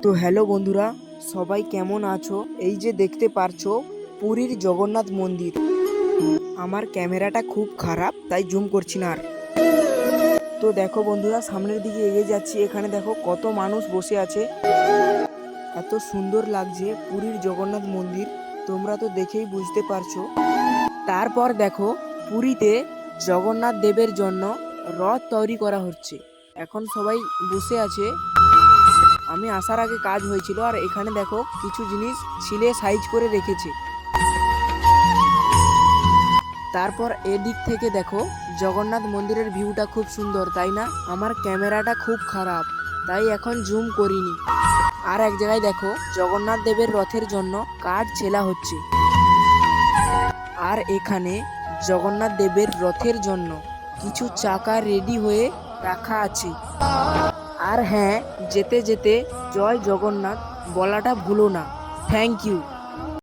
তো হ্যালো বন্ধুরা, সবাই কেমন আছো? এই যে দেখতে পারছো পুরীর জগন্নাথ মন্দির। আমার ক্যামেরাটা খুব খারাপ, তাই জুম করছি না আর। তো দেখো বন্ধুরা, সামনের দিকে এগিয়ে যাচ্ছি। এখানে দেখো কত মানুষ বসে আছে। এত সুন্দর লাগছে পুরীর জগন্নাথ মন্দির, তোমরা তো দেখেই বুঝতে পারছো। তারপর দেখো পুরীতে জগন্নাথ দেবের জন্য রথ তৈরি করা হচ্ছে। এখন সবাই বসে আছে। আমি আসার আগে কাজ হয়েছিল, আর এখানে দেখো কিছু জিনিস ছিলে সাইজ করে রেখেছে। তারপর এদিক থেকে দেখো জগন্নাথ মন্দিরের ভিউটা খুব সুন্দর, তাই না? আমার ক্যামেরাটা খুব খারাপ, তাই এখন জুম করিনি। আর এক জায়গায় দেখো জগন্নাথ দেবের রথের জন্য কাঠ ছেলা হচ্ছে। আর এখানে জগন্নাথ দেবের রথের জন্য কিছু চাকা রেডি হয়ে রাখা আছে। আর হ্যাঁ, যেতে যেতে জয় জগন্নাথ বলাটা ভুলো না। Thank you.